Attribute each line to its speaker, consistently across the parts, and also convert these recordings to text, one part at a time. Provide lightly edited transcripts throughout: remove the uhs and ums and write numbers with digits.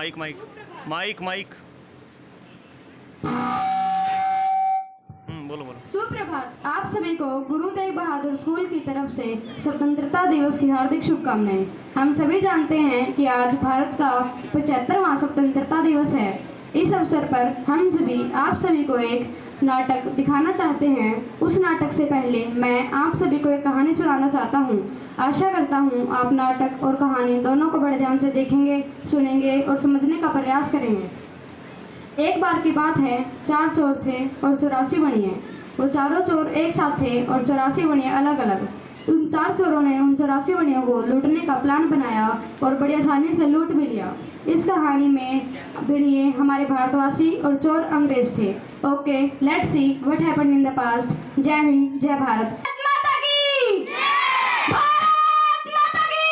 Speaker 1: Mic mic mic mic. बोलो बोलो।
Speaker 2: सुप्रभात। आप सभी को गुरु तेग बहादुर स्कूल की तरफ से स्वतंत्रता दिवस की हार्दिक शुभकामनाएं। हम सभी जानते हैं कि आज भारत का 75वां स्वतंत्रता दिवस है। इस अवसर पर हम सभी आप सभी को एक नाटक दिखाना चाहते हैं। उस नाटक से पहले मैं आप सभी को एक कहानी सुनाना चाहता हूँ। आशा करता हूँ आप नाटक और कहानी दोनों को बड़े ध्यान से देखेंगे, सुनेंगे और समझने का प्रयास करेंगे। एक बार की बात है, 4 चोर थे और 84 बनिए। वो चारों चोर एक साथ थे और 84 बनिए अलग अलग। उन 4 चोरों ने उन 84 बनियों को लूटने का प्लान बनाया और बड़ी आसानी से लूट भी लिया। इस कहानी में बनिए हमारे भारतवासी और चोर अंग्रेज थे। Okay, let's see what happened in the past. जय हिंद, जय भारत माता की, भारत माता की।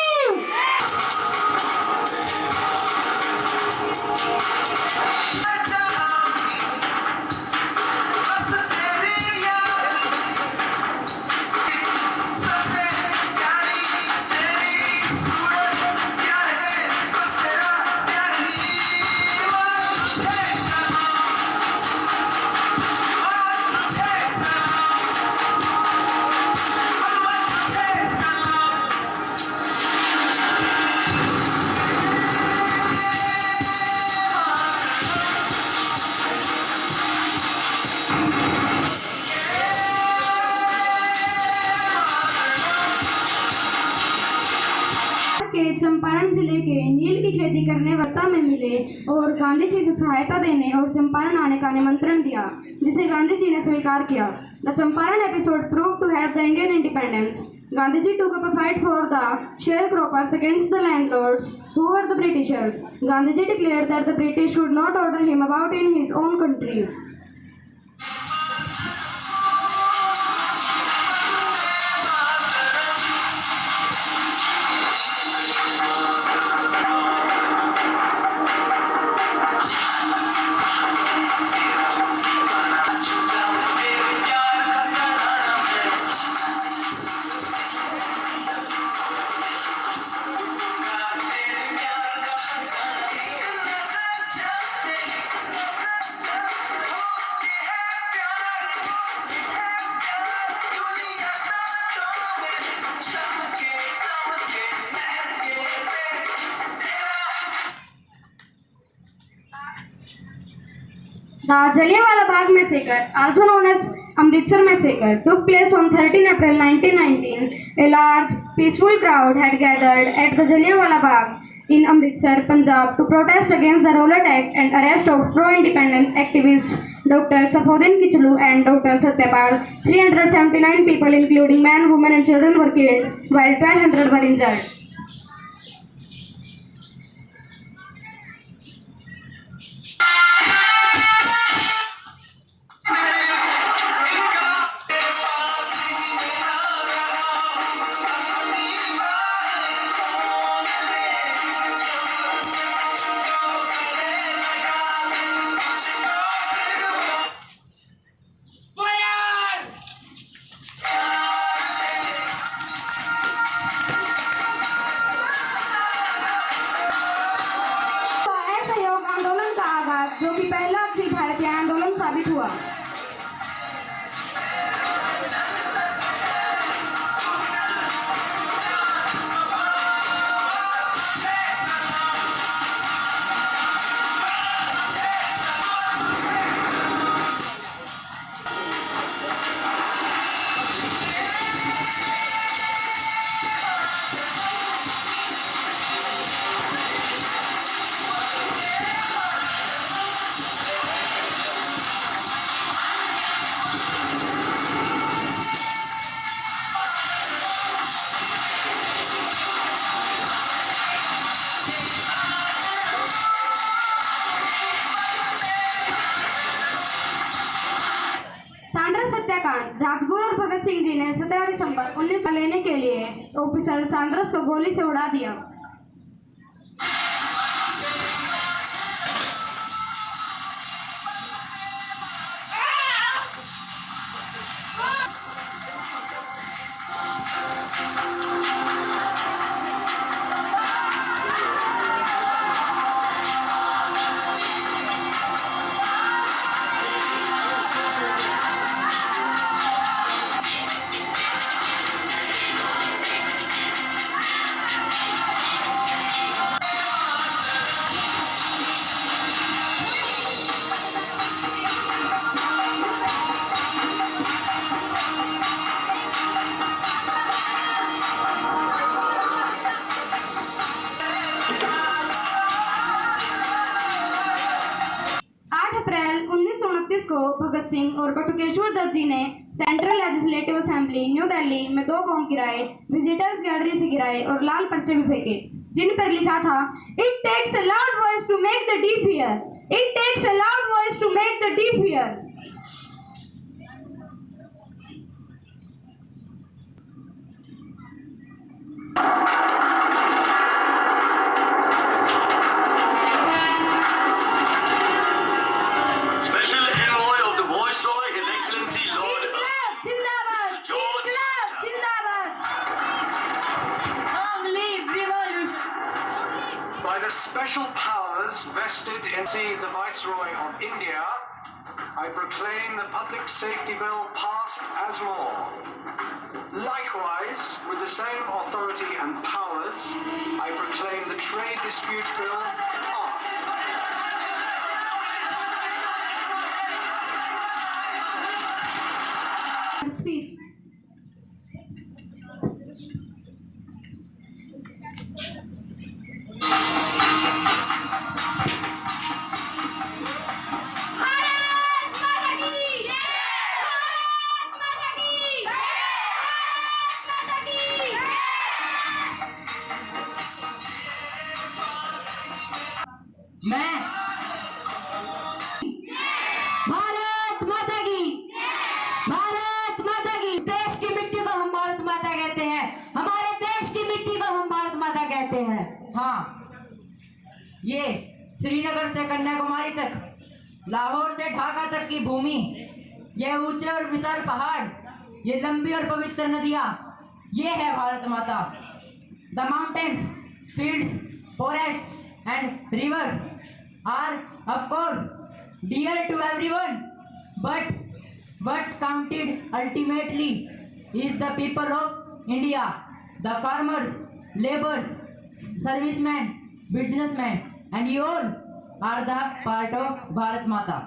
Speaker 2: के चंपारण जिले के नील की खेती करने वर्ता में मिले और गांधी जी से सहायता देने और चंपारण आने का निमंत्रण दिया, जिसे गांधी जी ने स्वीकार किया। The Champaran episode prove to have the Indian independence. Gandhi ji took up a fight for the sharecroppers against the landlords, who were the Britishers. Gandhi ji declared that the British should not order him about in his own country. The Jallianwala Bagh massacre, also known as Amritsar massacre, took place on 13 April 1919. A large, peaceful crowd had gathered at the Jallianwala Bagh in Amritsar, Punjab, to protest against the Rowlatt Act and arrest of pro-independence activists Dr. Saifuddin Kichlu and Dr. Satyapal. 379 people, including men, women, and children, were killed, while 1,200 were injured. जो कि पहला अखिल भारतीय आंदोलन साबित हुआ। राजगुरु और भगत सिंह जी ने 17 दिसंबर 1900 लेने के लिए ऑफिसर सैंडर्स को गोली से उड़ा दिया। बटुकेश्वर दत्त जी ने central legislative assembly new Delhi में 2 बम गिराए, विजिटर्स गैलरी से गिराए और लाल पर्चे भी फेंके, जिन पर लिखा था, it takes a loud voice to make the deaf hear, it takes a loud voice to make the deaf hear.
Speaker 3: Special envoy of the Viceroy, His Excellency Lord
Speaker 2: जिंदाबाद,
Speaker 3: George
Speaker 2: इंकलाब जिंदाबाद। Long live revolution।
Speaker 4: By the special powers vested in the Viceroy of India, I proclaim the Public Safety Bill passed as law. Likewise, with the same authority and powers, I proclaim the Trade Dispute Bill passed.
Speaker 2: Speech.
Speaker 5: मैं भारत माता की, भारत माता की। देश की मिट्टी को हम भारत माता कहते हैं, हमारे देश की मिट्टी को हम भारत माता कहते हैं। हाँ, ये श्रीनगर से कन्याकुमारी तक, लाहौर से ढाका तक की भूमि, ये ऊंचे और विशाल पहाड़, ये लंबी और पवित्र नदियां, ये है भारत माता। The mountains, fields, forests and rivers are of course dear to everyone, but what counted ultimately is the people of India, the farmers, laborers, servicemen, businessmen, and you all are the part of Bharat Mata.